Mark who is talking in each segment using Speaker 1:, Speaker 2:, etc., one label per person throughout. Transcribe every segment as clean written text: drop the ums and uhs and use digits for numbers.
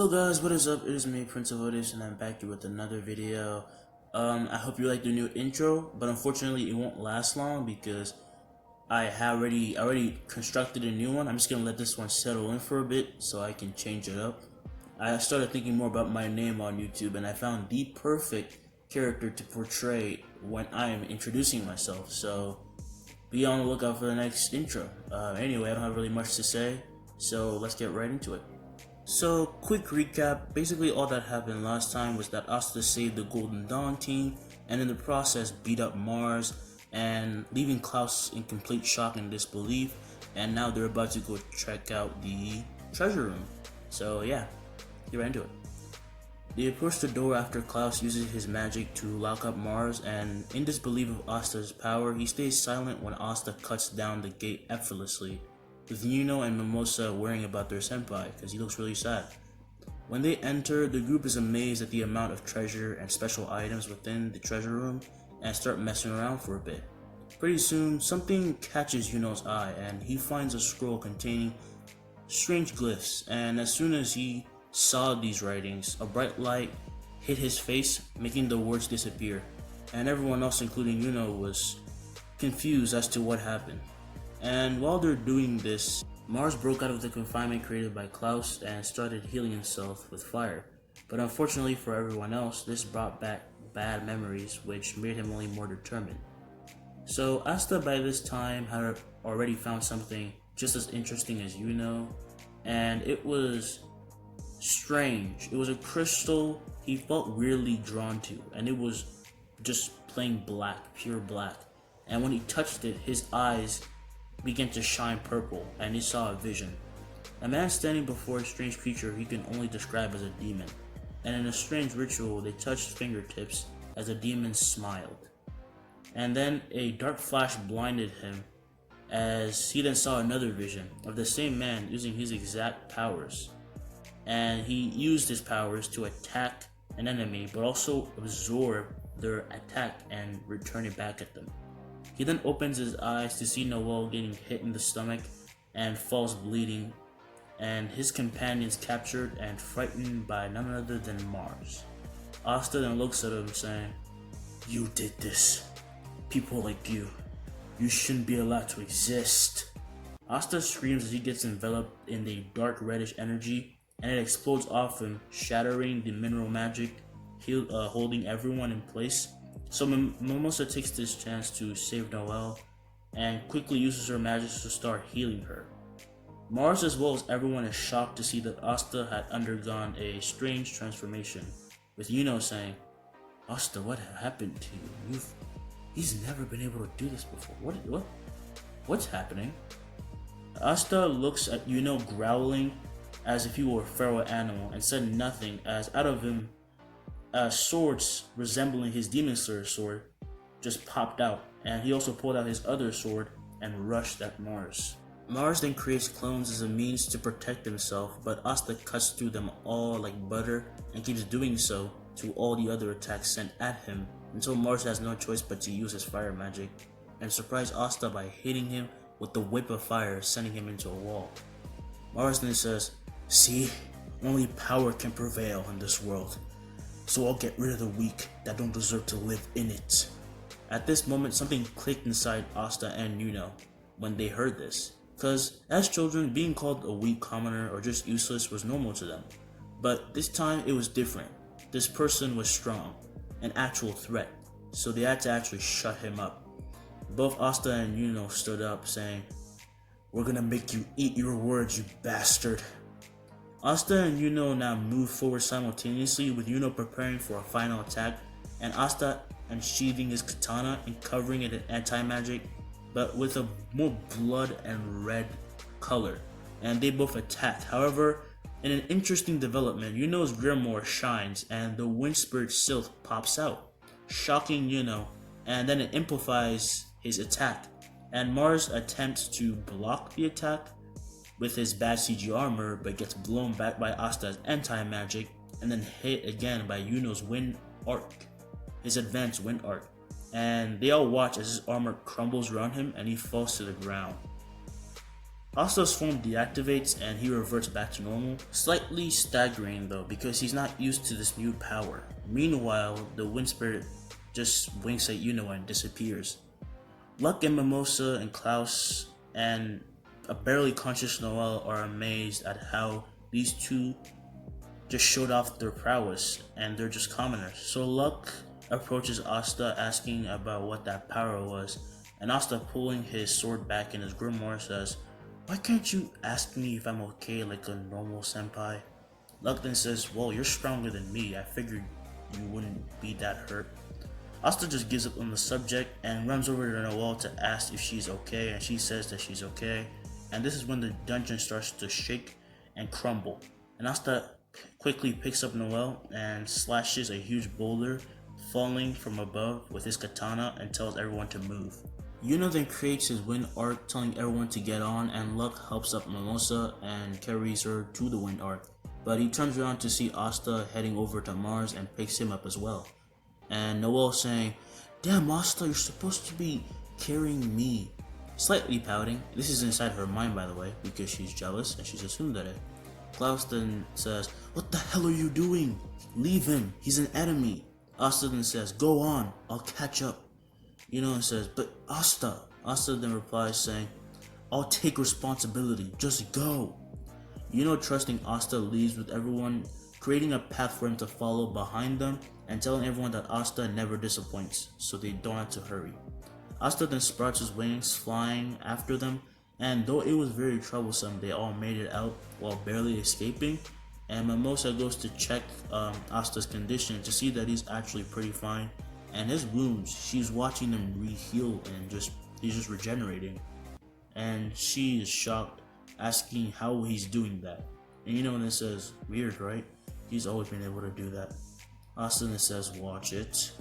Speaker 1: Hello guys, what is up? It is me, Prince of Otis, and I'm back here with another video. I hope you like the new intro, but unfortunately it won't last long because I already constructed a new one. I'm just gonna let this one settle in for a bit so I can change it up. I started thinking more about my name on YouTube, and I found the perfect character to portray when I am introducing myself. So be on the lookout for the next intro. Anyway, I don't have really much to say, so let's get right into it. So, quick recap, basically all that happened last time was that Asta saved the Golden Dawn team, and in the process beat up Mars, and leaving Klaus in complete shock and disbelief, and now they're about to go check out the treasure room. So yeah, get right into it. They approach the door after Klaus uses his magic to lock up Mars, and in disbelief of Asta's power, he stays silent when Asta cuts down the gate effortlessly, with Yuno and Mimosa worrying about their senpai because he looks really sad. When they enter, the group is amazed at the amount of treasure and special items within the treasure room and start messing around for a bit. Pretty soon, something catches Yuno's eye and he finds a scroll containing strange glyphs, and as soon as he saw these writings, a bright light hit his face, making the words disappear, and everyone else including Yuno was confused as to what happened. And while they're doing this, Mars broke out of the confinement created by Klaus and started healing himself with fire. But unfortunately for everyone else, this brought back bad memories, which made him only more determined. So Asta by this time had already found something just as interesting as Yuno, and it was strange. It was a crystal he felt weirdly drawn to, and it was just plain black, pure black. And when he touched it, his eyes began to shine purple, and he saw a vision. A man standing before a strange creature he can only describe as a demon, and in a strange ritual they touched fingertips as the demon smiled. And then a dark flash blinded him as he then saw another vision of the same man using his exact powers. And he used his powers to attack an enemy but also absorb their attack and return it back at them. He then opens his eyes to see Noel getting hit in the stomach and falls bleeding, and his companions captured and frightened by none other than Mars. Asta then looks at him saying, "You did this. People like you shouldn't be allowed to exist." Asta screams as he gets enveloped in the dark reddish energy, and it explodes off him, shattering the mineral magic, holding everyone in place. So Mimosa takes this chance to save Noelle and quickly uses her magic to start healing her. Mars as well as everyone is shocked to see that Asta had undergone a strange transformation, with Yuno saying, "Asta, what happened to you? He's never been able to do this before. What's happening?" Asta looks at Yuno growling as if he were a feral animal and said nothing, as out of him swords resembling his demon slayer sword just popped out, and he also pulled out his other sword and rushed at Mars. Mars then creates clones as a means to protect himself, but Asta cuts through them all like butter and keeps doing so to all the other attacks sent at him until Mars has no choice but to use his fire magic and surprise Asta by hitting him with the whip of fire, sending him into a wall. Mars then says, "See, only power can prevail in this world. So I'll get rid of the weak that don't deserve to live in it." At this moment, something clicked inside Asta and Yuno when they heard this, because as children, being called a weak commoner or just useless was normal to them. But this time it was different. This person was strong, an actual threat, so they had to actually shut him up. Both Asta and Yuno stood up saying, "We're gonna make you eat your words, you bastard." Asta and Yuno now move forward simultaneously, with Yuno preparing for a final attack and Asta unsheathing his katana and covering it in anti-magic, but with a more blood and red color, and they both attack. However, in an interesting development, Yuno's grimoire shines and the wind spirit Sylph pops out, shocking Yuno, and then it amplifies his attack, and Mars attempts to block the attack with his bad CG armor, but gets blown back by Asta's anti-magic and then hit again by Yuno's wind arc, his advanced wind arc, and they all watch as his armor crumbles around him and he falls to the ground. Asta's form deactivates and he reverts back to normal, slightly staggering though because he's not used to this new power. Meanwhile, the wind spirit just winks at Yuno and disappears. Luck and Mimosa and Klaus and a barely conscious Noel are amazed at how these two just showed off their prowess and they're just commoners. So Luck approaches Asta asking about what that power was, and Asta, pulling his sword back in his grimoire, says, "Why can't you ask me if I'm okay like a normal senpai?" Luck then says, "Well, you're stronger than me. I figured you wouldn't be that hurt." Asta just gives up on the subject and runs over to Noelle to ask if she's okay, and she says that she's okay. And this is when the dungeon starts to shake and crumble. And Asta quickly picks up Noelle and slashes a huge boulder falling from above with his katana and tells everyone to move. Yuno then creates his wind arc, telling everyone to get on, and Luck helps up Mimosa and carries her to the wind arc. But he turns around to see Asta heading over to Mars and picks him up as well. And Noelle saying, "Damn Asta, you're supposed to be carrying me." Slightly pouting. This is inside her mind, by the way, because she's jealous and she's assumed that. Klaus then says, "What the hell are you doing? Leave him, he's an enemy." Asta then says, "Go on, I'll catch up." Yuno says, "But Asta." Asta then replies saying, "I'll take responsibility, just go." Yuno, trusting Asta, leaves with everyone, creating a path for him to follow behind them and telling everyone that Asta never disappoints, so they don't have to hurry. Asta then sprouts his wings, flying after them, and though it was very troublesome, they all made it out while barely escaping. And Mimosa goes to check Asta's condition to see that he's actually pretty fine, and his wounds, she's watching them re-heal and he's just regenerating. And she is shocked, asking how he's doing that. And Yuno then says, "Weird, right? He's always been able to do that." Asta then says, "Watch it."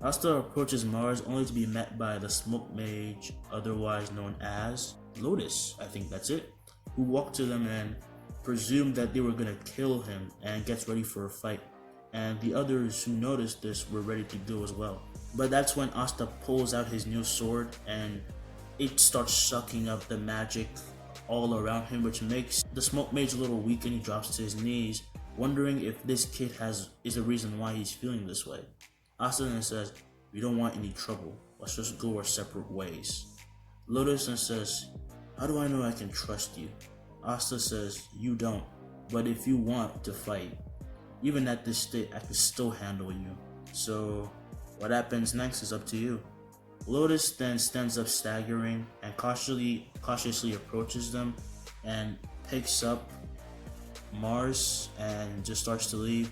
Speaker 1: Asta approaches Mars only to be met by the smoke mage, otherwise known as Lotus, I think that's it, who walked to them and presumed that they were gonna kill him and gets ready for a fight. And the others who noticed this were ready to go as well. But that's when Asta pulls out his new sword and it starts sucking up the magic all around him, which makes the smoke mage a little weak and he drops to his knees, wondering if this kid is the reason why he's feeling this way. Asta then says, "We don't want any trouble. Let's just go our separate ways." Lotus then says, "How do I know I can trust you?" Asta says, "You don't, but if you want to fight, even at this state, I can still handle you. So what happens next is up to you." Lotus then stands up staggering and cautiously approaches them and picks up Mars and just starts to leave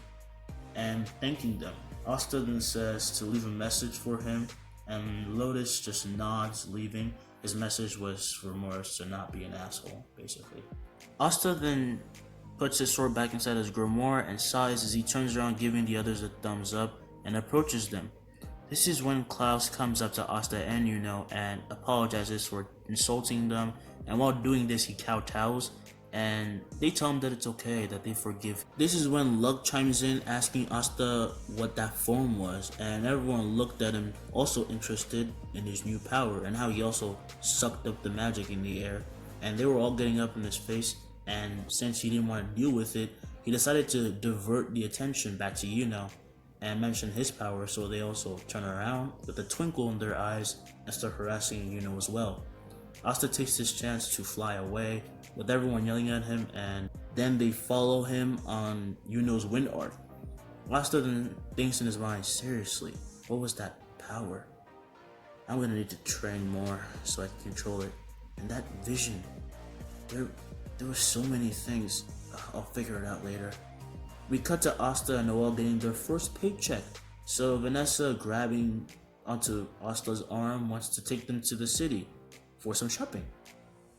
Speaker 1: and thanking them. Asta then says to leave a message for him, and Lotus just nods, leaving. His message was for Mars to not be an asshole, basically. Asta then puts his sword back inside his grimoire and sighs as he turns around, giving the others a thumbs up and approaches them. This is when Klaus comes up to Asta and Yuno and apologizes for insulting them, and while doing this he kowtows and they tell him that it's okay, that they forgive. This is when Luck chimes in asking Asta what that form was, and everyone looked at him, also interested in his new power and how he also sucked up the magic in the air, and they were all getting up in his face. And since he didn't want to deal with it, he decided to divert the attention back to Yuno and mention his power, so they also turn around with a twinkle in their eyes and start harassing Yuno as well. Asta takes this chance to fly away with everyone yelling at him, and then they follow him on Yuno's wind arc. Asta then thinks in his mind, seriously, what was that power? I'm gonna need to train more so I can control it. And that vision, there were so many things. I'll figure it out later. We cut to Asta and Noelle getting their first paycheck. So Vanessa, grabbing onto Asta's arm, wants to take them to the city for some shopping.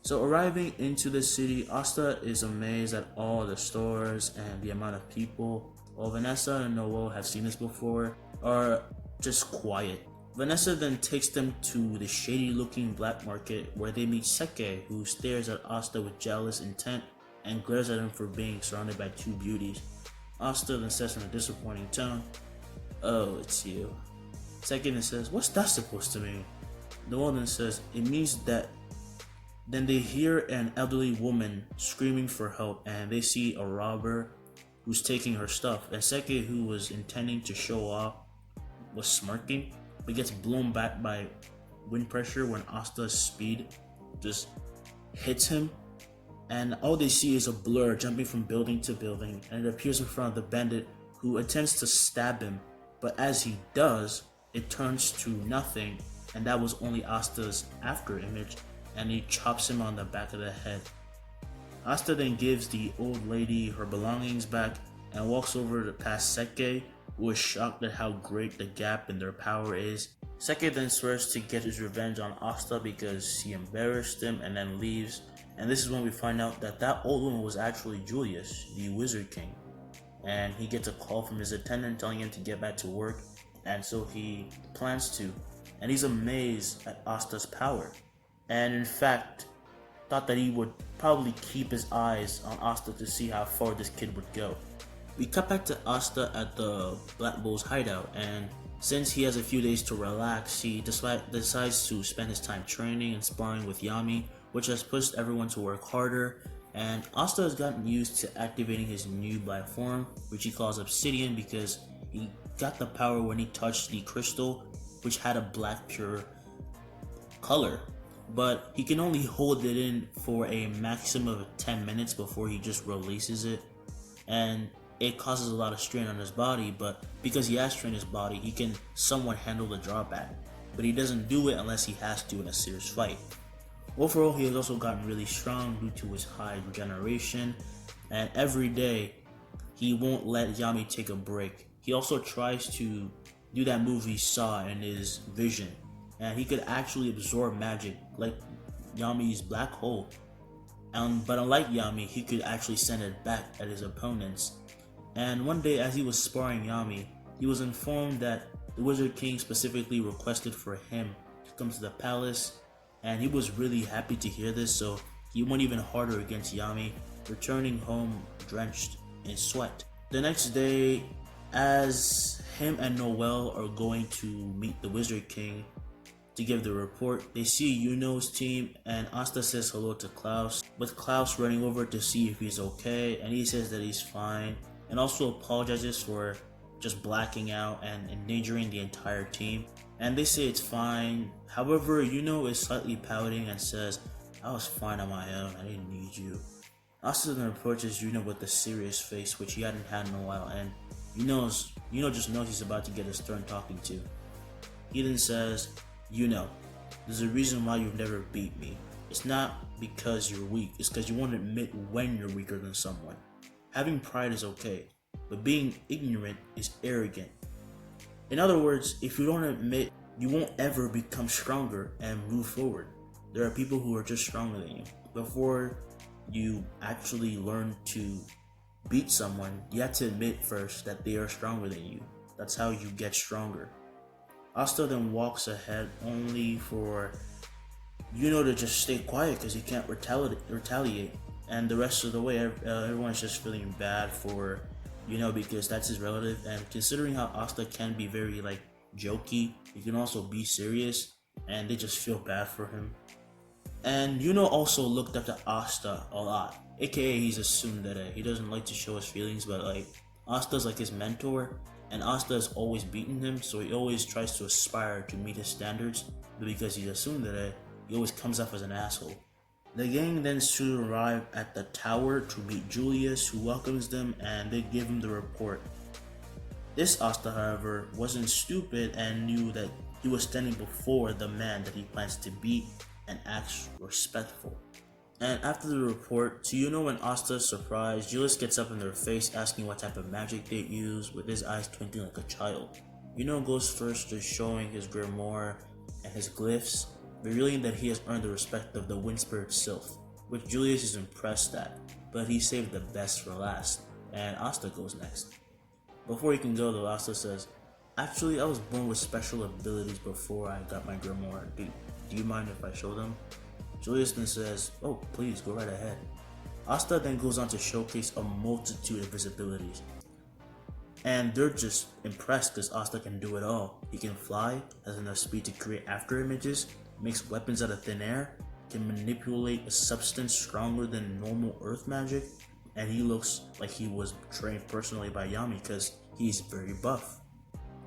Speaker 1: So arriving into the city, Asta is amazed at all the stores and the amount of people, while Vanessa and Noelle have seen this before, are just quiet. Vanessa then takes them to the shady looking black market where they meet Seke, who stares at Asta with jealous intent and glares at him for being surrounded by two beauties. Asta then says in a disappointing tone, "Oh, it's you." Seke then says, "What's that supposed to mean?" Noelle then says, "It means that Then they hear an elderly woman screaming for help, and they see a robber who's taking her stuff. And Seke, who was intending to show off, was smirking, but gets blown back by wind pressure when Asta's speed just hits him. And all they see is a blur jumping from building to building, and it appears in front of the bandit, who attempts to stab him, but as he does, it turns to nothing, and that was only Asta's after image, and he chops him on the back of the head. Asta then gives the old lady her belongings back and walks over to past Seke, who is shocked at how great the gap in their power is. Seke then swears to get his revenge on Asta because he embarrassed him, and then leaves. And this is when we find out that that old woman was actually Julius, the Wizard King. And he gets a call from his attendant telling him to get back to work, and so he plans to. And he's amazed at Asta's power, and in fact thought that he would probably keep his eyes on Asta to see how far this kid would go. We cut back to Asta at the Black Bull's hideout, and since he has a few days to relax, he decides to spend his time training and sparring with Yami, which has pushed everyone to work harder. And Asta has gotten used to activating his new black form, which he calls Obsidian, because he got the power when he touched the crystal, which had a black pure color. But he can only hold it in for a maximum of 10 minutes before he just releases it. And it causes a lot of strain on his body, but because he has strained his body, he can somewhat handle the drawback. But he doesn't do it unless he has to in a serious fight. Overall, he has also gotten really strong due to his high regeneration, and every day he won't let Yami take a break. He also tries to do that move he saw in his vision, and he could actually absorb magic like Yami's black hole. But unlike Yami, he could actually send it back at his opponents. And one day, as he was sparring Yami, he was informed that the Wizard King specifically requested for him to come to the palace, and he was really happy to hear this, so he went even harder against Yami, returning home drenched in sweat. The next day, as him and Noel are going to meet the Wizard King to give the report, they see Yuno's team, and Asta says hello to Klaus, with Klaus running over to see if he's okay, and he says that he's fine, and also apologizes for just blacking out and endangering the entire team. And they say it's fine. However, Yuno is slightly pouting and says, "I was fine on my own, I didn't need you." Asta then approaches Yuno with a serious face, which he hadn't had in a while, and Yuno just knows he's about to get a stern talking to. He then says, "Yuno, there's a reason why you've never beat me. It's not because you're weak, it's because you won't admit when you're weaker than someone. Having pride is okay, but being ignorant is arrogant. In other words, if you don't admit, you won't ever become stronger and move forward. There are people who are just stronger than you. Before you actually learn to beat someone, you have to admit first that they are stronger than you. That's how you get stronger." Asta then walks ahead, only for Yuno to just stay quiet because he can't retaliate. And the rest of the way, everyone's just feeling bad for Yuno because that's his relative. And considering how Asta can be very jokey, he can also be serious, and they just feel bad for him. And Yuno also looked up to Asta a lot, aka he's a tsundere. He doesn't like to show his feelings, but Asta's like his mentor, and Asta has always beaten him, so he always tries to aspire to meet his standards, but because he's a tsundere, he always comes off as an asshole. The gang then soon arrive at the tower to meet Julius, who welcomes them, and they give him the report. This Asta, however, wasn't stupid and knew that he was standing before the man that he plans to beat and acts respectful. And after the report, to Yuno and Asta's surprise, Julius gets up in their face asking what type of magic they use, with his eyes twinkling like a child. Yuno goes first, just showing his grimoire and his glyphs, revealing that he has earned the respect of the Wind Spirit Sylph, which Julius is impressed at, but he saved the best for last, and Asta goes next. Before he can go though, Asta says, "Actually, I was born with special abilities before I got my grimoire. Do you mind if I show them?" Julius then says, "Oh, please, go right ahead." Asta then goes on to showcase a multitude of his abilities, and they're just impressed because Asta can do it all. He can fly, has enough speed to create after images, makes weapons out of thin air, can manipulate a substance stronger than normal earth magic, and he looks like he was trained personally by Yami because he's very buff.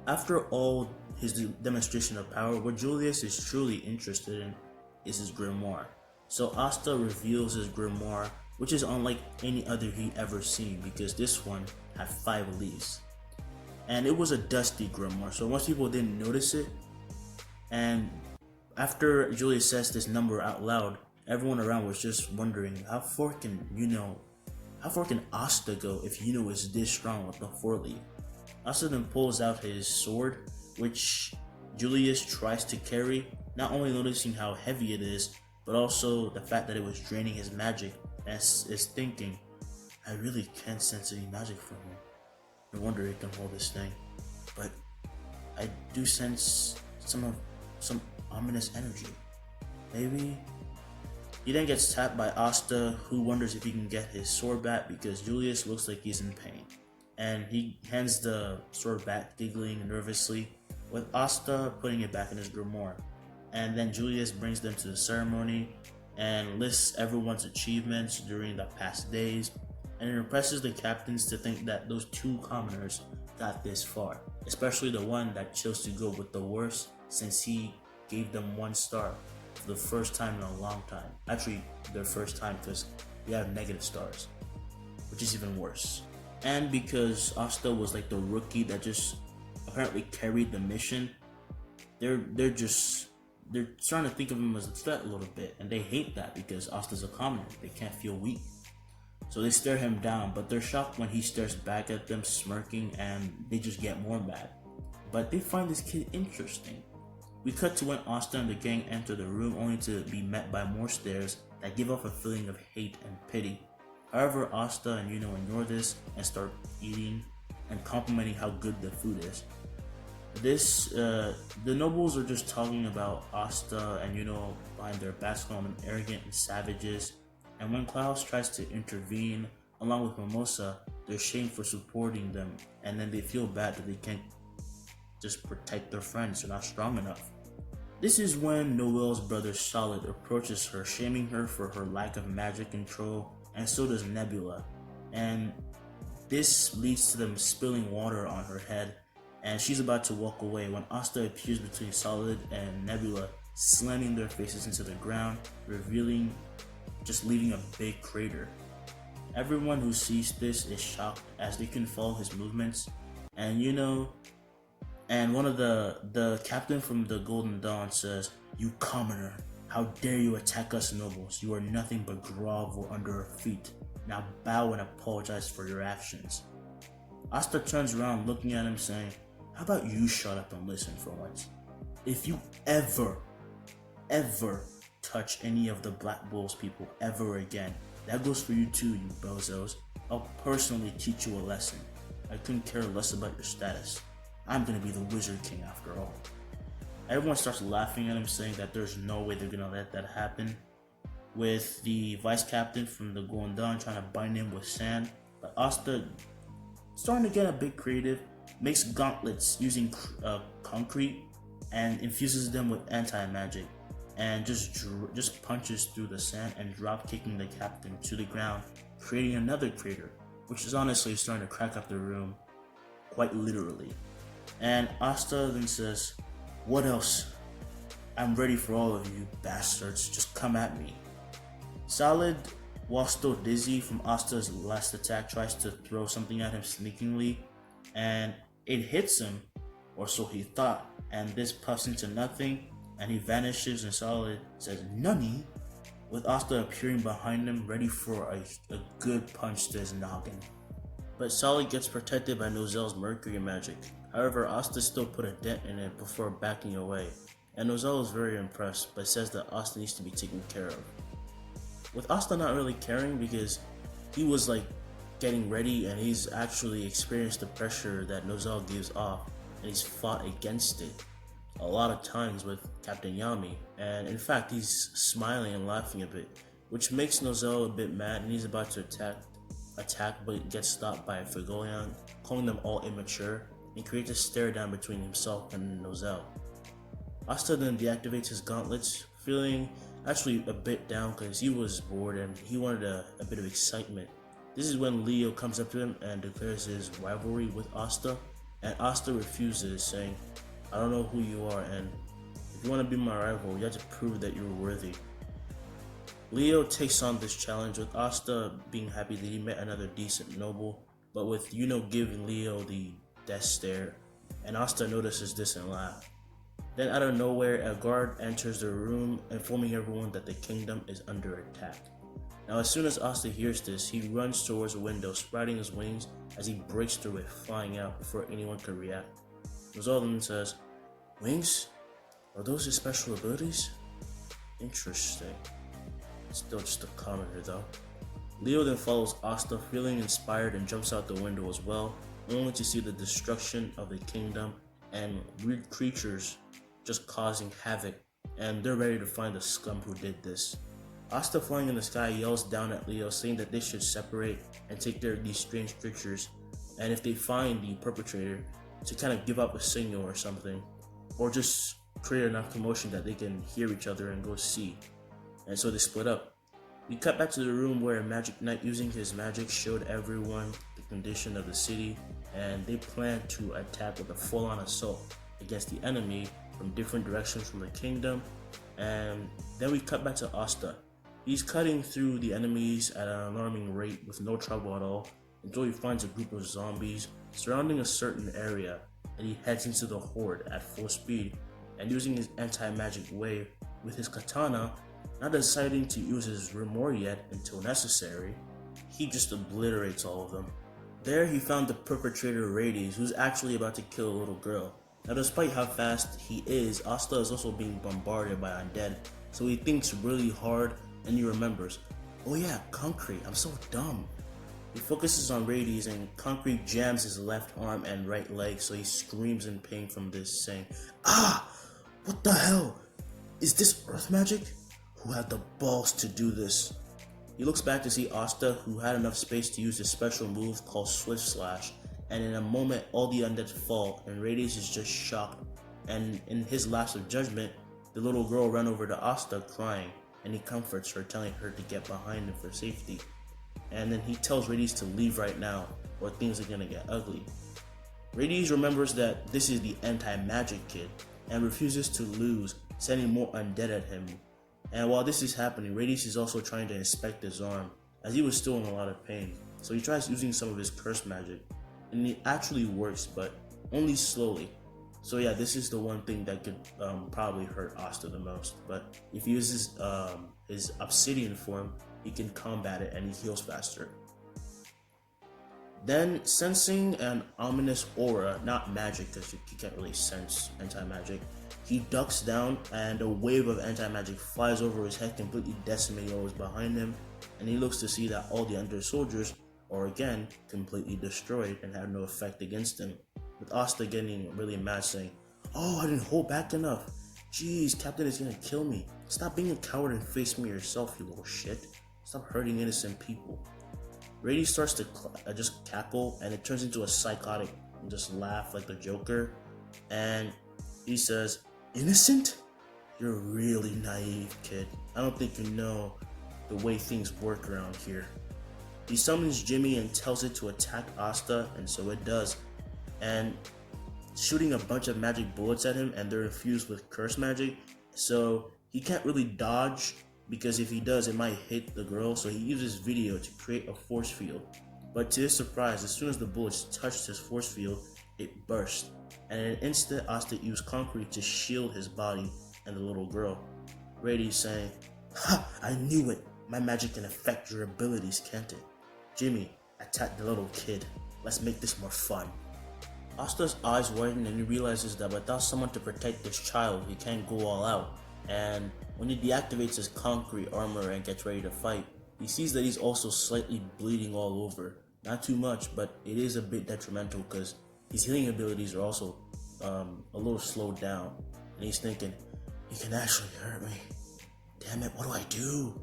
Speaker 1: After all his demonstration of power, what Julius is truly interested in is his grimoire. So Asta reveals his grimoire, which is unlike any other he ever seen because this one had 5 leaves. And it was a dusty grimoire, so most people didn't notice it. And after Julius says this number out loud, everyone around was just wondering how far can Asta go if Yuno is this strong with the 4 leaf? Asta then pulls out his sword, which Julius tries to carry, not only noticing how heavy it is, but also the fact that it was draining his magic, and is thinking, I really can't sense any magic from here. No wonder it can hold this thing. But I do sense some ominous energy. Maybe. He then gets tapped by Asta, who wonders if he can get his sword back because Julius looks like he's in pain. And he hands the sword back, giggling nervously, with Asta putting it back in his grimoire. And then Julius brings them to the ceremony and lists everyone's achievements during the past days, and it impresses the captains to think that those 2 commoners got this far, especially the one that chose to go with the worst since he gave them 1 star for the first time in a long time. Actually, their first time because they have negative stars, which is even worse. And because Asta was like the rookie that just apparently carried the mission, they're starting to think of him as a threat a little bit, and they hate that because Asta's a commoner. They can't feel weak. So they stare him down, but they're shocked when he stares back at them smirking, and they just get more mad. But they find this kid interesting. We cut to when Asta and the gang enter the room only to be met by more stares that give off a feeling of hate and pity. However, Asta and Yuno ignore this and start eating and complimenting how good the food is. The nobles are just talking about Asta and Yuno behind their backs, calling them arrogant and savages. And when Klaus tries to intervene, along with Mimosa, they're shamed for supporting them, and then they feel bad that they can't just protect their friends, they're not strong enough. This is when Noelle's brother Solid approaches her, shaming her for her lack of magic control, and so does Nebula. And this leads to them spilling water on her head, and she's about to walk away when Asta appears between Solid and Nebula, slamming their faces into the ground, leaving a big crater. Everyone who sees this is shocked as they can follow his movements, and one of the captain from the Golden Dawn says, "You commoner, how dare you attack us nobles? You are nothing but grovel under our feet. Now bow and apologize for your actions." Asta turns around looking at him saying, "How about you shut up and listen for once? If you ever touch any of the Black Bulls people ever again, that goes for you too, you bozos. I'll personally teach you a lesson. I couldn't care less about your status. I'm gonna be the Wizard King after all." Everyone starts laughing at him, saying that there's no way they're gonna let that happen, with the vice captain from the Golden Dawn trying to bind him with sand. But Asta, starting to get a bit creative, makes gauntlets using concrete and infuses them with anti-magic, and just punches through the sand and drop kicking the captain to the ground, creating another crater, which is honestly starting to crack up the room, quite literally. And Asta then says, "What else? I'm ready for all of you bastards, just come at me." Solid, while still dizzy from Asta's last attack, tries to throw something at him sneakingly, and it hits him, or so he thought, and this puffs into nothing, and he vanishes, and Solid says, "Nani?" with Asta appearing behind him, ready for a good punch to his noggin. But Solid gets protected by Nozelle's mercury magic. However, Asta still put a dent in it before backing away, and Nozelle is very impressed, but says that Asta needs to be taken care of. With Asta not really caring because he was like getting ready and he's actually experienced the pressure that Nozelle gives off, and he's fought against it a lot of times with Captain Yami, and in fact he's smiling and laughing a bit, which makes Nozelle a bit mad, and he's about to attack but gets stopped by Figolian, calling them all immature, and creates a stare down between himself and Nozelle. Asta then deactivates his gauntlets, feeling actually a bit down because he was bored and he wanted a bit of excitement. This is when Leo comes up to him and declares his rivalry with Asta, and Asta refuses, saying, "I don't know who you are, and if you want to be my rival, you have to prove that you're worthy." Leo takes on this challenge with Asta being happy that he met another decent noble, but with Yuno giving Leo the death stare, and Asta notices this and laughs. Then out of nowhere, a guard enters the room, informing everyone that the kingdom is under attack. Now as soon as Asta hears this, he runs towards a window, spreading his wings as he breaks through it, flying out before anyone could react. Rosalden says, "Wings? Are those his special abilities? Interesting." Still just a commenter though. Leo then follows Asta, feeling inspired, and jumps out the window as well, only to see the destruction of the kingdom and weird creatures just causing havoc, and they're ready to find the scum who did this. Asta, flying in the sky, yells down at Leo, saying that they should separate and take care of these strange creatures, and if they find the perpetrator, to kind of give up a signal or something, or just create enough commotion that they can hear each other and go see. And so they split up. We cut back to the room where Magic Knight, using his magic, showed everyone the condition of the city, and they plan to attack with a full-on assault against the enemy from different directions from the kingdom. And then we cut back to Asta. He's cutting through the enemies at an alarming rate with no trouble at all, until he finds a group of zombies surrounding a certain area, and he heads into the horde at full speed, and using his anti-magic wave with his katana, not deciding to use his Remor yet until necessary, he just obliterates all of them. There he found the perpetrator Rades, who's actually about to kill a little girl. Now despite how fast he is, Asta is also being bombarded by undead, so he thinks really hard and he remembers, "Oh yeah, Concrete, I'm so dumb." He focuses on Rades and Concrete jams his left arm and right leg, so he screams in pain from this, saying, "Ah! What the hell? Is this earth magic? Who had the balls to do this?" He looks back to see Asta, who had enough space to use his special move called Swift Slash, and in a moment all the undead fall and Rades is just shocked, and in his lapse of judgment, the little girl ran over to Asta crying, and he comforts her, telling her to get behind him for safety. And then he tells Rades to leave right now or things are gonna get ugly. Rades remembers that this is the anti-magic kid and refuses to lose, sending more undead at him. And while this is happening, Rades is also trying to inspect his arm, as he was still in a lot of pain. So he tries using some of his curse magic, and it actually works, but only slowly. So yeah, this is the one thing that could probably hurt Asta the most. But if he uses his obsidian form, he can combat it and he heals faster. Then, sensing an ominous aura, not magic because you can't really sense anti-magic, he ducks down and a wave of anti-magic flies over his head, completely decimating what was behind him, and he looks to see that all the under soldiers are again completely destroyed and have no effect against him, with Asta getting really mad, saying, "Oh, I didn't hold back enough. Jeez, Captain is gonna kill me. Stop being a coward and face me yourself, you little shit. Stop hurting innocent people." Rady starts to just cackle, and it turns into a psychotic and just laugh like the Joker, and he says, "Innocent? You're really naive, kid. I don't think you know the way things work around here." He summons Jimmy and tells it to attack Asta, and so it does, and shooting a bunch of magic bullets at him, and they're infused with curse magic, so he can't really dodge, because if he does, it might hit the girl, so he uses video to create a force field. But to his surprise, as soon as the bullets touched his force field, it burst, and in an instant, Asta used concrete to shield his body and the little girl. Rady saying, "Ha! I knew it! My magic can affect your abilities, can't it? Jimmy, attack the little kid. Let's make this more fun." Asta's eyes widen and he realizes that without someone to protect this child, he can't go all out. And when he deactivates his concrete armor and gets ready to fight, he sees that he's also slightly bleeding all over. Not too much, but it is a bit detrimental because his healing abilities are also a little slowed down. And he's thinking, "He can actually hurt me. Damn it, what do I do?"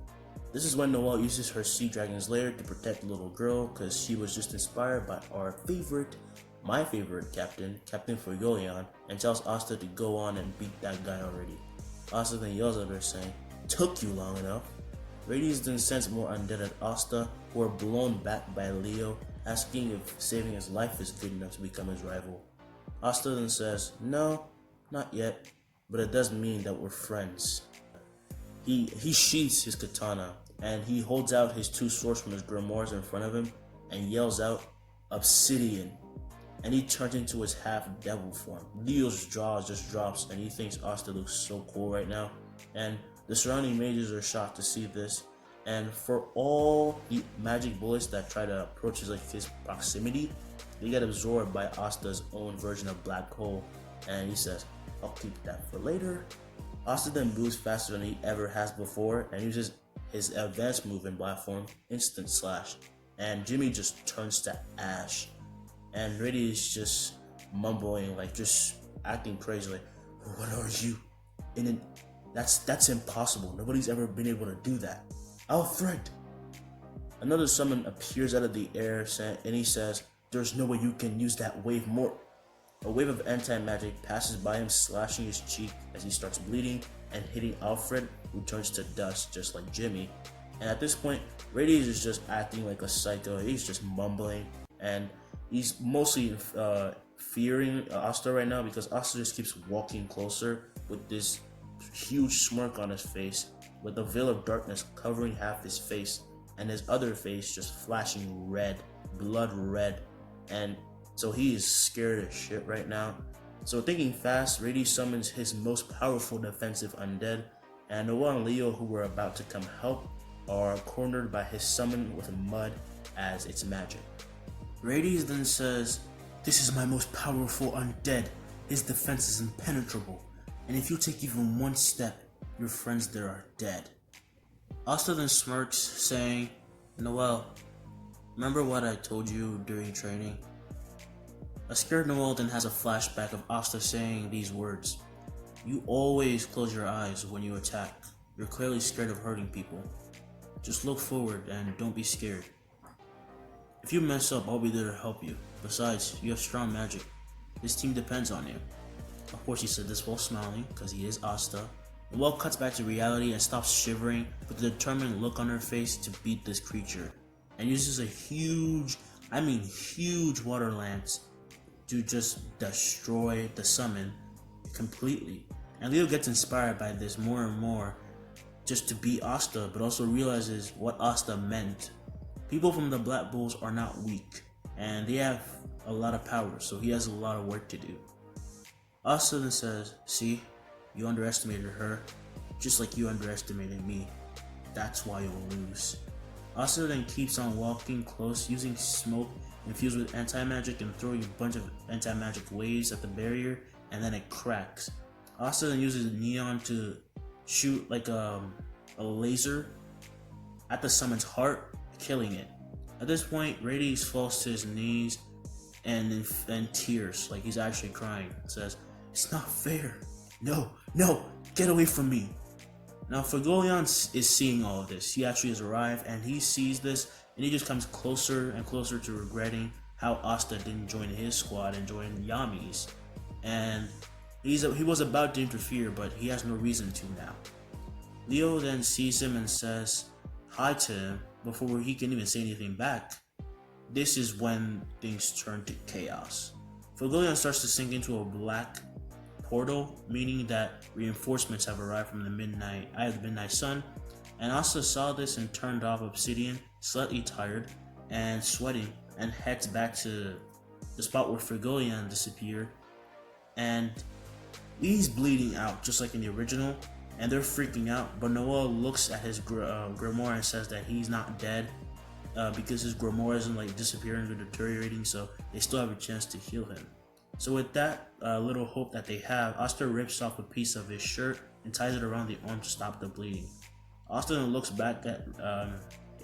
Speaker 1: This is when Noelle uses her Sea Dragon's lair to protect the little girl, because she was just inspired by my favorite captain, Captain Fuyolian, and tells Asta to go on and beat that guy already. Asta then yells at her saying, took you long enough. Radius then sends more undead at Asta, who are blown back by Leo, asking if saving his life is good enough to become his rival. Asta then says, no, not yet, but it does mean that we're friends. He sheaths his katana, and he holds out his two swords from his grimoires in front of him, and yells out, Obsidian, and he turns into his half-devil form. Leo's jaw just drops, and he thinks Asta looks so cool right now, and the surrounding mages are shocked to see this, and for all the magic bullets that try to approach his proximity, they get absorbed by Asta's own version of Black Hole, and he says, I'll keep that for later. Asta then moves faster than he ever has before, and uses his advanced move in Black Form, Instant Slash, and Jimmy just turns to ash, and Reddy is just mumbling, like just acting crazy, like, what are you? And that's impossible. Nobody's ever been able to do that. Alfred! Another summon appears out of the air, and he says, there's no way you can use that wave more. A wave of anti-magic passes by him, slashing his cheek as he starts bleeding and hitting Alfred, who turns to dust just like Jimmy. And at this point, Radius is just acting like a psycho. He's just mumbling, and he's mostly fearing Asta right now, because Asta just keeps walking closer with this huge smirk on his face, with a veil of darkness covering half his face, and his other face just flashing red, blood red, and so he is scared as shit right now. So thinking fast, Rady summons his most powerful defensive undead, and Noah and Leo, who were about to come help, are cornered by his summon with mud as its magic. Radius then says, this is my most powerful undead. His defense is impenetrable, and if you take even one step, your friends there are dead. Asta then smirks, saying, Noel, remember what I told you during training? A scared Noel then has a flashback of Asta saying these words. You always close your eyes when you attack. You're clearly scared of hurting people. Just look forward and don't be scared. If you mess up, I'll be there to help you. Besides, you have strong magic. This team depends on you. Of course, he said this while smiling, because he is Asta. Noel cuts back to reality and stops shivering with a determined look on her face to beat this creature, and uses a huge water lance to just destroy the summon completely. And Leo gets inspired by this more and more, just to beat Asta, but also realizes what Asta meant. People from the Black Bulls are not weak, and they have a lot of power, so he has a lot of work to do. Asta then says, see, you underestimated her, just like you underestimated me. That's why you'll lose. Asta then keeps on walking close, using smoke infused with anti-magic and throwing a bunch of anti-magic waves at the barrier, and then it cracks. Asta then uses neon to shoot like a laser at the summon's heart, killing it. At this point, Radius falls to his knees and tears, like he's actually crying. Says, it's not fair. No, get away from me. Now Fergolion is seeing all of this. He actually has arrived, and he sees this, and he just comes closer and closer to regretting how Asta didn't join his squad and join Yami's. And he was about to interfere, but he has no reason to now. Leo then sees him and says hi to him before he can even say anything back. This is when things turn to chaos. Fergolion starts to sink into a black portal, meaning that reinforcements have arrived from the midnight sun, and Asta saw this and turned off Obsidian, slightly tired and sweating, and heads back to the spot where Fergolion disappeared, and he's bleeding out just like in the original, and they're freaking out, but Noel looks at his grimoire and says that he's not dead, because his grimoire isn't like disappearing or deteriorating, so they still have a chance to heal him. So with that little hope that they have, Asta rips off a piece of his shirt and ties it around the arm to stop the bleeding. Asta then looks back at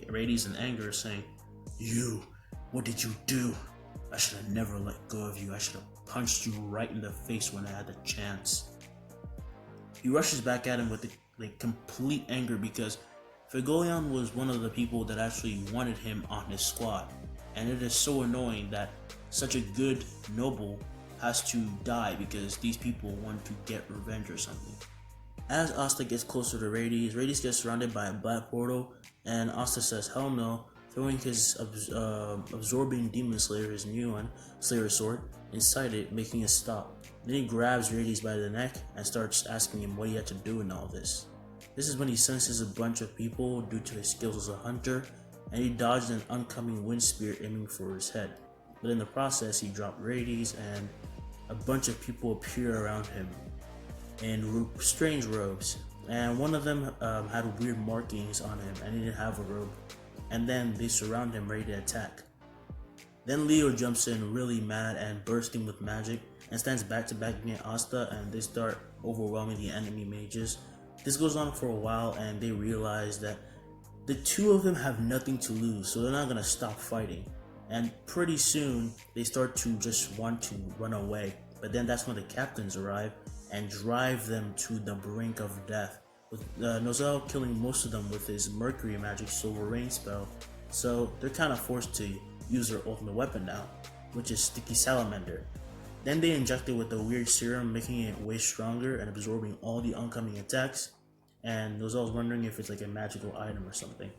Speaker 1: Radius in anger, saying, what did you do? I should have never let go of you. I should have punched you right in the face when I had the chance. He rushes back at him with complete anger, because Fergolion was one of the people that actually wanted him on his squad, and it is so annoying that such a good noble has to die because these people want to get revenge or something. As Asta gets closer to Rades gets surrounded by a black portal, and Asta says hell no, throwing his absorbing demon slayer, his new one, Slayer Sword, inside it, making it stop. Then he grabs Rades by the neck and starts asking him what he had to do in all this. This is when he senses a bunch of people due to his skills as a hunter, and he dodged an oncoming wind spear aiming for his head. But in the process, he dropped Rades, and a bunch of people appear around him in strange robes. And one of them had weird markings on him, and he didn't have a robe. And then they surround him, ready to attack. Then Leo jumps in really mad and bursting with magic, and stands back to back against Asta, and they start overwhelming the enemy mages. This goes on for a while, and they realize that the two of them have nothing to lose, so they're not gonna stop fighting. And pretty soon, they start to just want to run away. But then that's when the captains arrive and drive them to the brink of death, with Nozel killing most of them with his Mercury Magic Silver Rain spell. So they're kind of forced to use their ultimate weapon now, which is Sticky Salamander. Then they inject it with a weird serum, making it way stronger and absorbing all the oncoming attacks. And Nozel's wondering if it's like a magical item or something.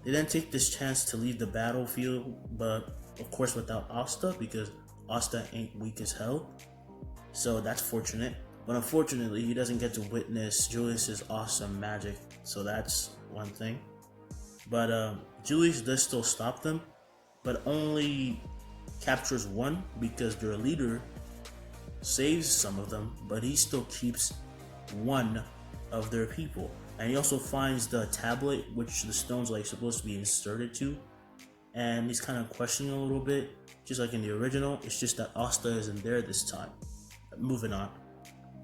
Speaker 1: They then take this chance to leave the battlefield, but of course without Asta, because Asta ain't weak as hell. So that's fortunate. But unfortunately, he doesn't get to witness Julius's awesome magic, so that's one thing. But Julius does still stop them, but only captures one because their leader saves some of them, but he still keeps one of their people. And he also finds the tablet which the stone's like supposed to be inserted to, and he's kind of questioning a little bit, just like in the original. It's just that Asta isn't there this time. Moving on.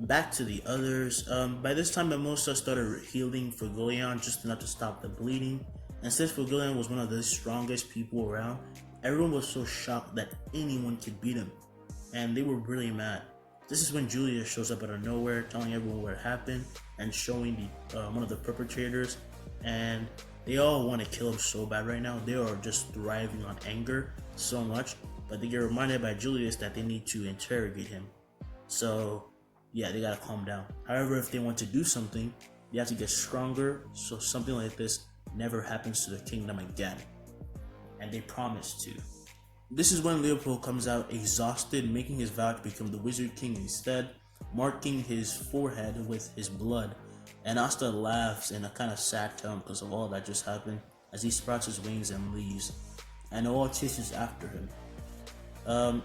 Speaker 1: Back to the others. By this time, Mimosa started healing Fergolion just enough to stop the bleeding. And since Fergolion was one of the strongest people around, everyone was so shocked that anyone could beat him. And they were really mad. This is when Julius shows up out of nowhere, telling everyone what happened and showing one of the perpetrators. And they all want to kill him so bad right now. They are just thriving on anger so much. But they get reminded by Julius that they need to interrogate him. So yeah, they gotta calm down. However, if they want to do something, they have to get stronger, so something like this never happens to the kingdom again. And they promise to. This is when Leopold comes out exhausted, making his vow to become the Wizard King instead, marking his forehead with his blood. And Asta laughs in a kind of sad tone because of all that just happened, as he sprouts his wings and leaves. And all chases after him.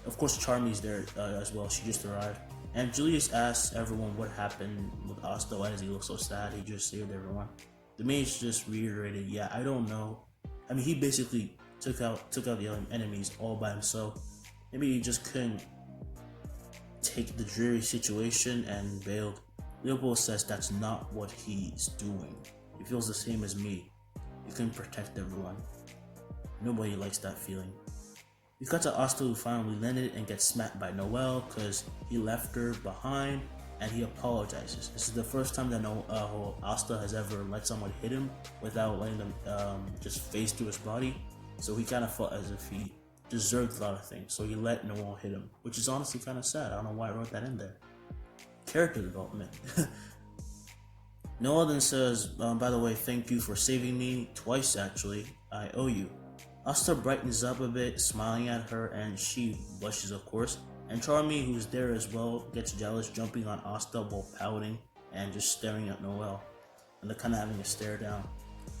Speaker 1: Of course, Charmy's there as well. She just arrived. And Julius asks everyone what happened with Asta. Why does he look so sad? He just saved everyone. The mage just reiterated, yeah, I don't know. I mean, he basically took out the enemies all by himself. Maybe he just couldn't take the dreary situation and bailed. Leopold says that's not what he's doing. He feels the same as me. He couldn't protect everyone. Nobody likes that feeling. We cut to Asta, who finally landed and gets smacked by Noel because he left her behind, and he apologizes. This is the first time that Asta has ever let someone hit him without letting them just phase through his body. So he kind of felt as if he deserved a lot of things. So he let Noel hit him, which is honestly kind of sad. I don't know why I wrote that in there. Character development. Noel then says, by the way, thank you for saving me twice actually. I owe you. Asta brightens up a bit, smiling at her, and she blushes, of course. And Charmy, who's there as well, gets jealous, jumping on Asta while pouting and just staring at Noel. And they're kind of having a stare down.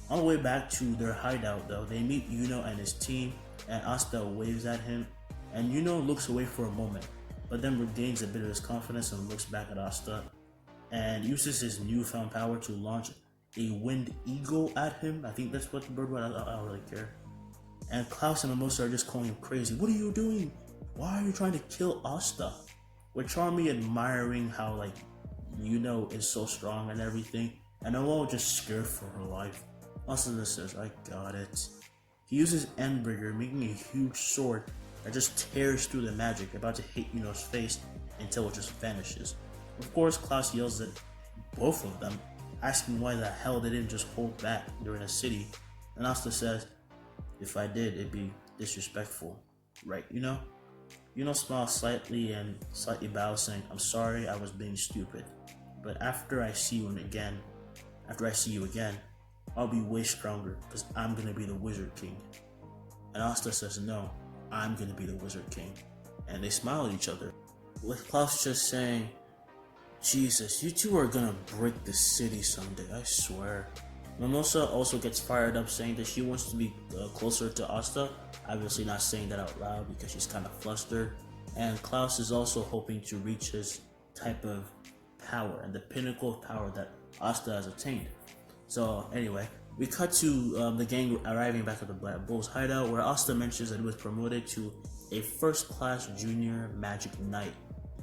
Speaker 1: On the way back to their hideout, though, they meet Yuno and his team, and Asta waves at him. And Yuno looks away for a moment, but then regains a bit of his confidence and looks back at Asta, and uses his newfound power to launch a wind eagle at him. I think that's what the bird was. I don't really care. And Klaus and Mimosa are just calling him crazy. What are you doing? Why are you trying to kill Asta? With Charmy admiring how, like, Yuno is so strong and everything, and Noel just scared for her life. Asta says, I got it. He uses Endbreaker, making a huge sword that just tears through the magic, about to hit Yuno's face until it just vanishes. Of course, Klaus yells at both of them, asking why the hell they didn't just hold back during a city. And Asta says, if I did, it'd be disrespectful, right, Yuno? Yuno smiles slightly and slightly bows, saying, I'm sorry, I was being stupid. but after I see you again, I'll be way stronger because I'm gonna be the Wizard King. And Asta says, no, I'm gonna be the Wizard King. And they smile at each other, with Klaus just saying, Jesus, you two are gonna break the city someday, I swear. Mimosa also gets fired up, saying that she wants to be closer to Asta, obviously not saying that out loud because she's kind of flustered. And Klaus is also hoping to reach his type of power and the pinnacle of power that Asta has attained. So anyway, we cut to the gang arriving back at the Black Bulls hideout, where Asta mentions that he was promoted to a first-class junior magic knight,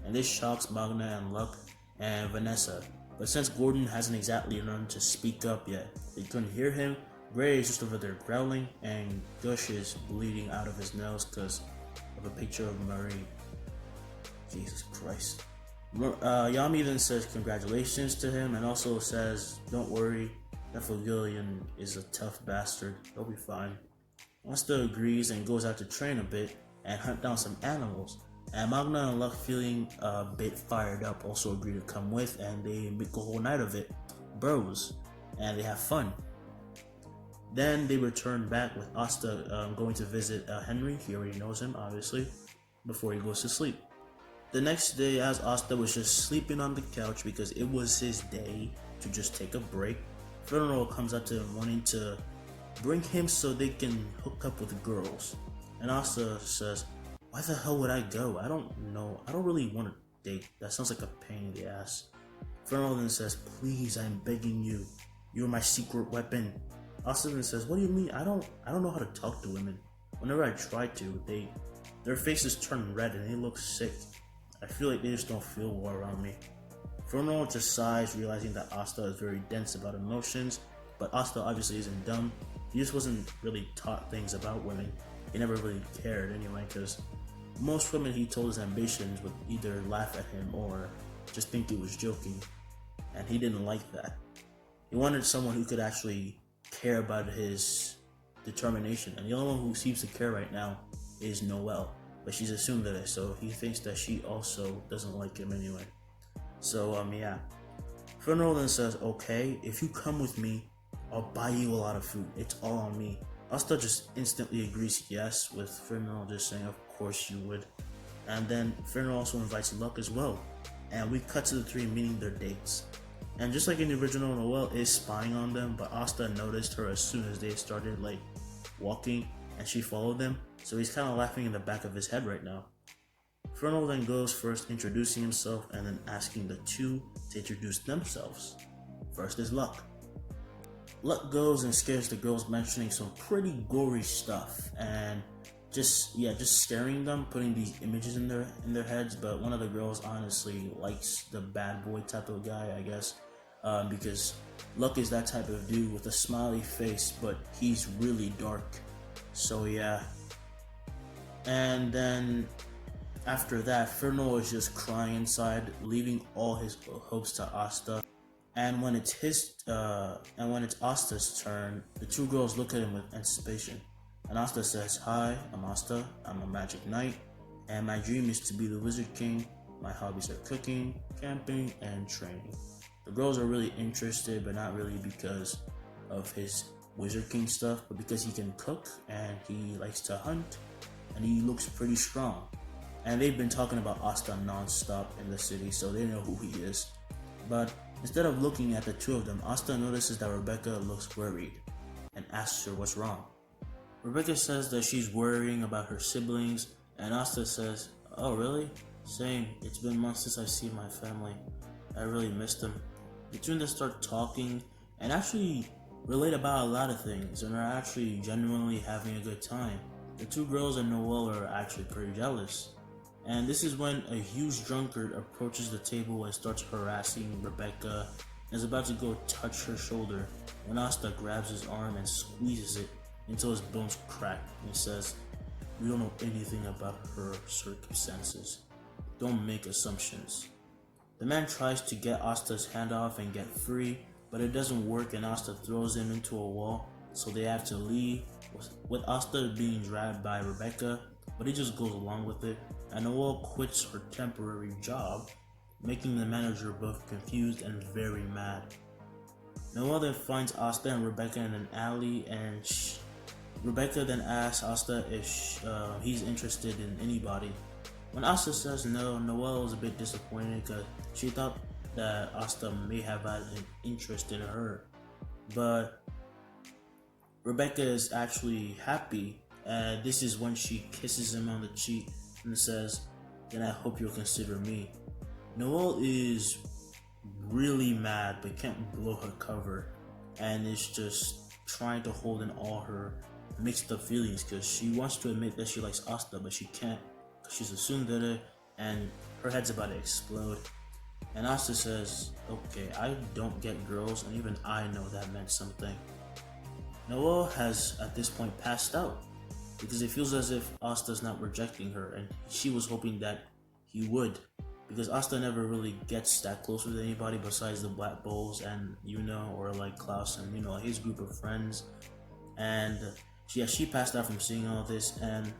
Speaker 1: and this shocks Magna and Luck and Vanessa. But since Gordon hasn't exactly learned to speak up yet, they couldn't hear him. Gray is just over there growling, and Gush is bleeding out of his nose because of a picture of Marie. Jesus Christ. Yami then says congratulations to him and also says, don't worry, Nephilion is a tough bastard, he'll be fine. Asta agrees and goes out to train a bit and hunt down some animals. And Magna and Luck, feeling a bit fired up, also agree to come with, and they make a whole night of it, bros, and they have fun. Then they return back with Asta going to visit Henry. He already knows him, obviously, before he goes to sleep. The next day, as Asta was just sleeping on the couch because it was his day to just take a break, Funeral comes up to him wanting to bring him so they can hook up with girls. And Asta says, why the hell would I go? I don't know. I don't really want to date. That sounds like a pain in the ass. Funeral then says, please, I'm begging you. You're my secret weapon. Asta then says, what do you mean? I don't know how to talk to women. Whenever I try to, their faces turn red and they look sick. I feel like they just don't feel well around me. Funeral just sighs, realizing that Asta is very dense about emotions, but Asta obviously isn't dumb. He just wasn't really taught things about women. He never really cared anyway, because most women he told his ambitions would either laugh at him or just think he was joking, and he didn't like that. He wanted someone who could actually care about his determination, and the only one who seems to care right now is Noelle, but she's assumed that, so he thinks that she also doesn't like him anyway. So yeah. Funeral then says, okay, if you come with me, I'll buy you a lot of food. It's all on me. Asta just instantly agrees yes, with Funeral just saying, of course you would. And then Funeral also invites Luck as well. And we cut to the three meeting their dates. And just like in the original, Noelle is spying on them, but Asta noticed her as soon as they started walking, and she followed them, so he's kind of laughing in the back of his head right now. Funeral then goes first, introducing himself and then asking the two to introduce themselves. First is Luck. Luck goes and scares the girls, mentioning some pretty gory stuff and just scaring them, putting these images in their heads. But one of the girls honestly likes the bad boy type of guy, I guess, because Luck is that type of dude with a smiley face, but he's really dark. So yeah. And then after that, Fernal is just crying inside, leaving all his hopes to Asta. And when it's Asta's turn, the two girls look at him with anticipation. And Asta says, hi, I'm Asta, I'm a magic knight, and my dream is to be the Wizard King. My hobbies are cooking, camping, and training. The girls are really interested, but not really because of his Wizard King stuff, but because he can cook, and he likes to hunt, and he looks pretty strong. And they've been talking about Asta non-stop in the city, so they know who he is. But instead of looking at the two of them, Asta notices that Rebecca looks worried and asks her what's wrong. Rebecca says that she's worrying about her siblings, and Asta says, oh really? Saying, it's been months since I've seen my family. I really missed them. The two of them start talking and actually relate about a lot of things and are actually genuinely having a good time. The two girls and Noelle are actually pretty jealous. And this is when a huge drunkard approaches the table and starts harassing Rebecca and is about to go touch her shoulder when Asta grabs his arm and squeezes it until his bones crack, and he says, we don't know anything about her circumstances. Don't make assumptions. The man tries to get Asta's hand off and get free, but it doesn't work and Asta throws him into a wall, so they have to leave, with Asta being dragged by Rebecca, but he just goes along with it, and Noelle quits her temporary job making the manager both confused and very mad. Noelle then finds Asta and Rebecca in an alley, and Rebecca then asks Asta if he's interested in anybody. When Asta says no, Noelle is a bit disappointed because she thought that Asta may have had an interest in her. But Rebecca is actually happy, and this is when she kisses him on the cheek and says, "Then I hope you'll consider me." Noelle is really mad but can't blow her cover, and is just trying to hold in all her mixed up feelings because she wants to admit that she likes Asta, but she can't because she's a tsundere and her head's about to explode. And Asta says, "Okay, I don't get girls, and even I know that meant something." Noelle has at this point passed out because it feels as if Asta's not rejecting her, and she was hoping that he would, because Asta never really gets that close with anybody besides the Black Bulls and or like Klaus and his group of friends. And she passed out from seeing all this, and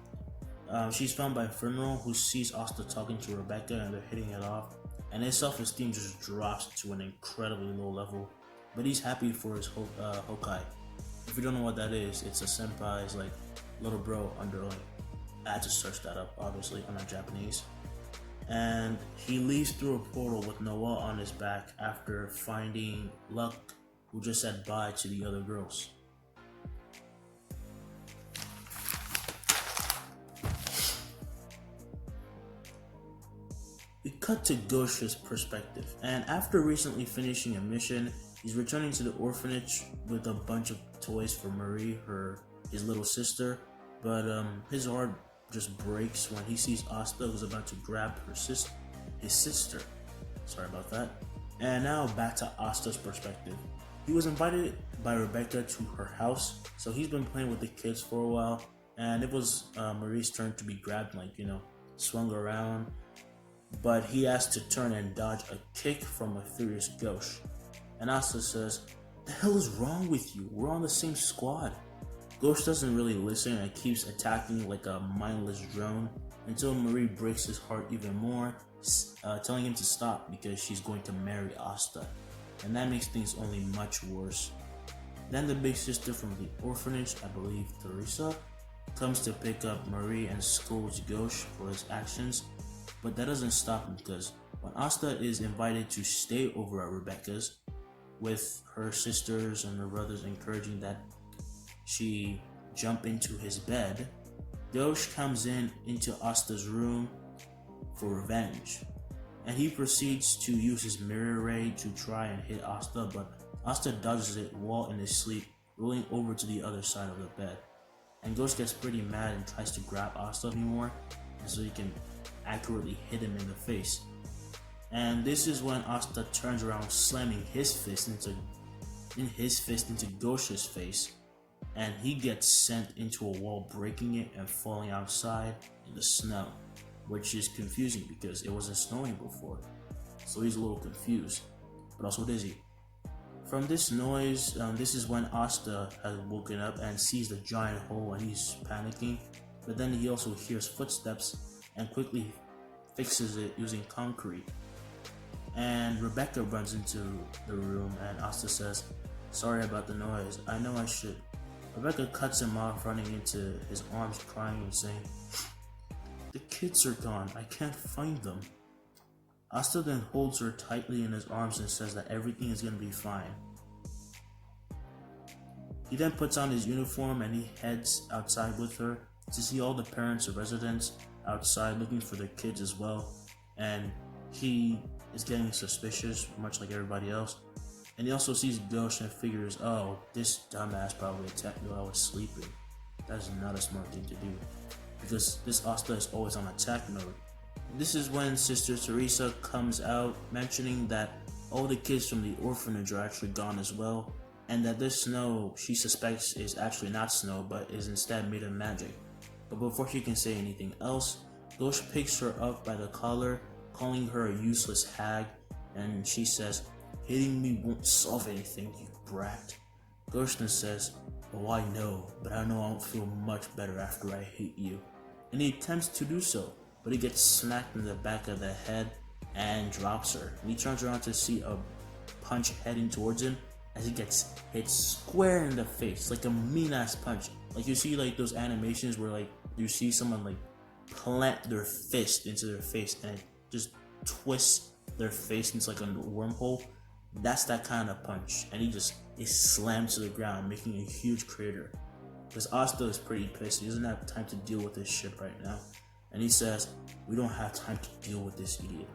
Speaker 1: she's found by Inferno, who sees Asta talking to Rebecca and they're hitting it off, and his self-esteem just drops to an incredibly low level. But he's happy for his Hokai. If you don't know what that is, it's a senpai's like little bro underling. I had to search that up, obviously, I'm not Japanese. And he leaves through a portal with Noelle on his back after finding Luck, who just said bye to the other girls. We cut to Gosha's perspective, and after recently finishing a mission, he's returning to the orphanage with a bunch of toys for Marie, his little sister, but his heart just breaks when he sees Asta, who's about to grab his sister. Sorry about that. And now back to Asta's perspective. He was invited by Rebecca to her house, so he's been playing with the kids for a while, and it was Marie's turn to be grabbed, swung around, but he has to turn and dodge a kick from a furious Ghosh. And Asta says, "The hell is wrong with you? We're on the same squad." Ghosh doesn't really listen and keeps attacking like a mindless drone until Marie breaks his heart even more, telling him to stop because she's going to marry Asta, and that makes things only much worse. Then the big sister from the orphanage, I believe Teresa, comes to pick up Marie and scolds Ghosh for his actions, but that doesn't stop him because when Asta is invited to stay over at Rebecca's, with her sisters and her brothers encouraging that she jump into his bed, Ghosh comes into Asta's room for revenge, and he proceeds to use his mirror ray to try and hit Asta, but Asta dodges it while in his sleep, rolling over to the other side of the bed. And Ghosh gets pretty mad and tries to grab Asta more, so he can accurately hit him in the face. And this is when Asta turns around, slamming his fist into Ghosh's face, and he gets sent into a wall, breaking it and falling outside in the snow, which is confusing because it wasn't snowing before, so he's a little confused, but also dizzy. From this noise, this is when Asta has woken up and sees the giant hole, and he's panicking, but then he also hears footsteps and quickly fixes it using concrete. And Rebecca runs into the room, and Asta says, "Sorry about the noise, I know I should." Rebecca cuts him off, running into his arms, crying and saying, "The kids are gone, I can't find them." Asta then holds her tightly in his arms and says that everything is going to be fine. He then puts on his uniform and he heads outside with her to see all the parents or residents outside looking for their kids as well, and he is getting suspicious, much like everybody else. And he also sees Ghosh and figures, "Oh, this dumbass probably attacked me while I was sleeping." That is not a smart thing to do, because this Asta is always on attack mode. This is when Sister Teresa comes out, mentioning that all the kids from the orphanage are actually gone as well, and that this snow she suspects is actually not snow, but is instead made of magic. But before she can say anything else, Ghosh picks her up by the collar, calling her a useless hag, and she says, "Hitting me won't solve anything, you brat." Ghosh then says, "Oh, I know, but I know I won't feel much better after I hit you." And he attempts to do so, but he gets smacked in the back of the head, and drops her. And he turns around to see a punch heading towards him as he gets hit square in the face, like a mean ass punch. Like you see like those animations where like you see someone like plant their fist into their face and it just twists their face into like a wormhole. That's that kind of punch, and he just is slammed to the ground, making a huge crater. Because Asta is pretty pissed. He doesn't have time to deal with this shit right now, and he says, "We don't have time to deal with this idiot.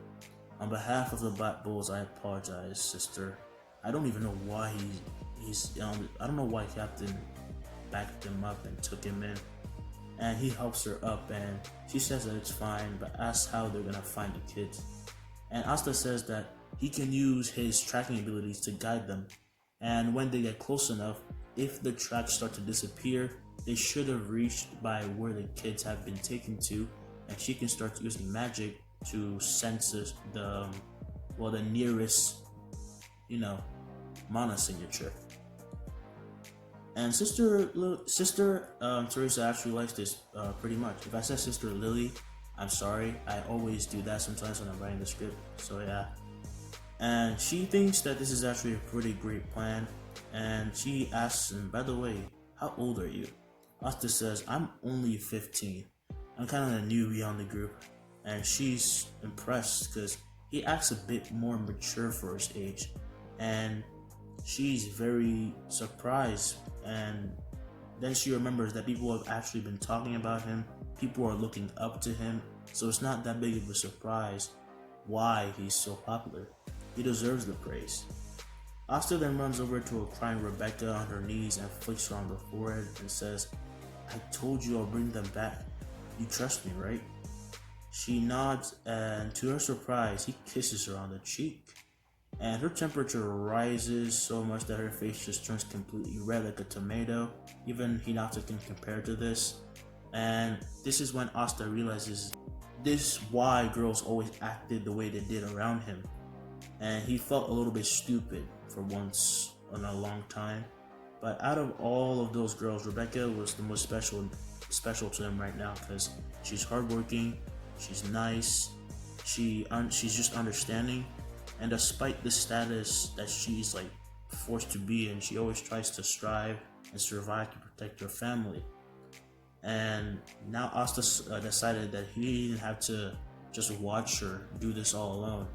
Speaker 1: On behalf of the Black Bulls, I apologize, sister. I don't even know why I don't know why Captain backed him up and took him in." And he helps her up, and she says that it's fine, but asks how they're gonna find the kids. And Asta says that he can use his tracking abilities to guide them, and when they get close enough, if the tracks start to disappear, they should have reached by where the kids have been taken to, and she can start using magic to sense the nearest, mana signature. And Sister Teresa actually likes this pretty much. If I said Sister Lily, I'm sorry. I always do that sometimes when I'm writing the script. So yeah. And she thinks that this is actually a pretty great plan. And she asks him, by the way, how old are you? Asta says, I'm only 15. I'm kind of a newbie on the group. And she's impressed because he acts a bit more mature for his age. And she's very surprised. And then she remembers that people have actually been talking about him. People are looking up to him. So it's not that big of a surprise why he's so popular. He deserves the praise. Asta then runs over to a crying Rebecca on her knees and flicks her on the forehead and says, I told you I'll bring them back. You trust me, right? She nods, and to her surprise, he kisses her on the cheek. And her temperature rises so much that her face just turns completely red like a tomato. Even Hinata can compare to this. And this is when Asta realizes this why girls always acted the way they did around him. And he felt a little bit stupid for once in a long time. But out of all of those girls, Rebecca was the most special to him right now because she's hardworking, she's nice, she's just understanding, and despite the status that she's like forced to be in, she always tries to strive and survive to protect her family. And now Asta decided that he didn't have to just watch her do this all alone.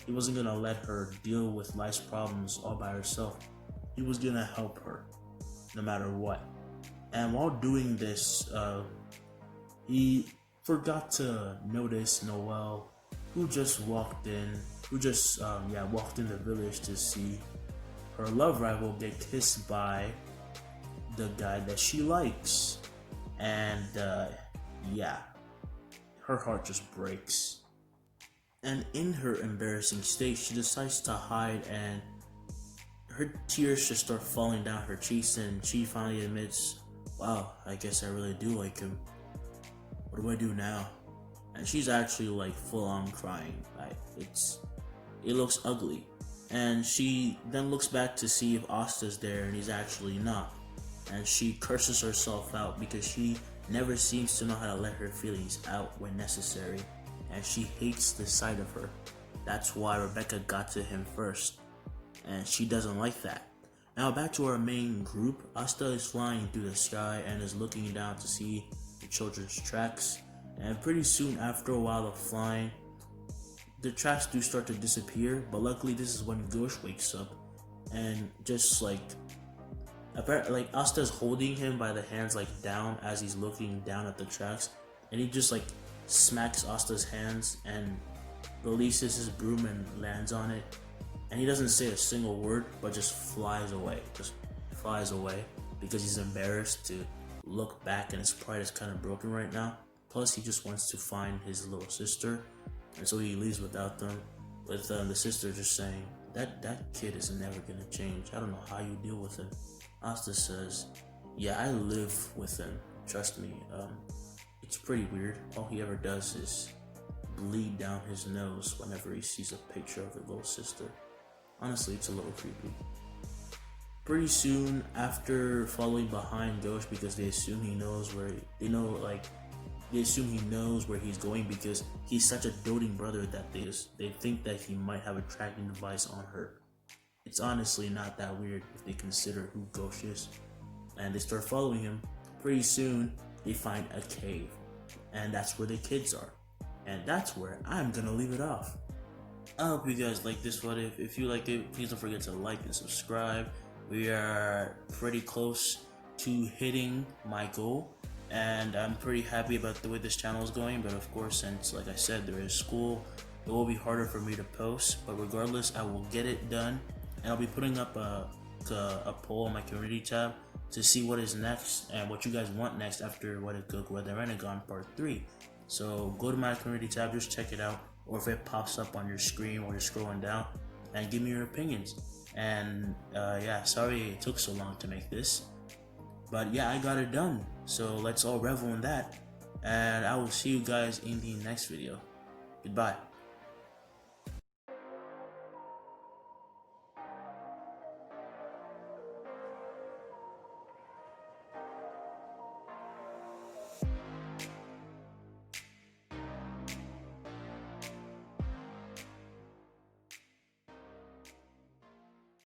Speaker 1: He wasn't gonna let her deal with life's problems all by herself. He was gonna help her, no matter what. And while doing this, he forgot to notice Noelle, who just walked in the village to see her love rival get kissed by the guy that she likes. And her heart just breaks. And in her embarrassing state, she decides to hide, and her tears just start falling down her cheeks, and she finally admits, wow, I guess I really do like him. What do I do now? And she's actually like full on crying. It looks ugly. And she then looks back to see if Asta's there, and he's actually not. And she curses herself out because she never seems to know how to let her feelings out when necessary. And she hates the sight of her. That's why Rebecca got to him first. And she doesn't like that. Now back to our main group. Asta is flying through the sky and is looking down to see the children's tracks. And pretty soon after a while of flying, the tracks do start to disappear. But luckily this is when Ghosh wakes up. And just Asta's holding him by the hands down as he's looking down at the tracks. And he just smacks Asta's hands and releases his broom and lands on it. And he doesn't say a single word, but just flies away because he's embarrassed to look back, and his pride is kind of broken right now. Plus he just wants to find his little sister, and so he leaves without them, with the sister just saying, that kid is never gonna change. I don't know how you deal with him. Asta says, yeah, I live with him, trust me. It's pretty weird. All he ever does is bleed down his nose whenever he sees a picture of the little sister. Honestly, it's a little creepy. Pretty soon after following behind Ghosh because they assume he knows They assume he knows where he's going because he's such a doting brother that they think that he might have a tracking device on her. It's honestly not that weird if they consider who Ghost is. And they start following him. Pretty soon, they find a cave. And that's where the kids are. And that's where I'm gonna leave it off. I hope you guys like this one. If you like it, please don't forget to like and subscribe. We are pretty close to hitting my goal, and I'm pretty happy about the way this channel is going. But of course, since like I said, there is school, it will be harder for me to post. But regardless, I will get it done, and I'll be putting up a poll on my community tab to see what is next and what you guys want next after What If Goku Had the Renegon Part 3. So go to my community tab, just check it out, or if it pops up on your screen while you're scrolling down, and give me your opinions. And yeah, sorry it took so long to make this, but yeah, I got it done. So let's all revel in that, and I will see you guys in the next video. Goodbye.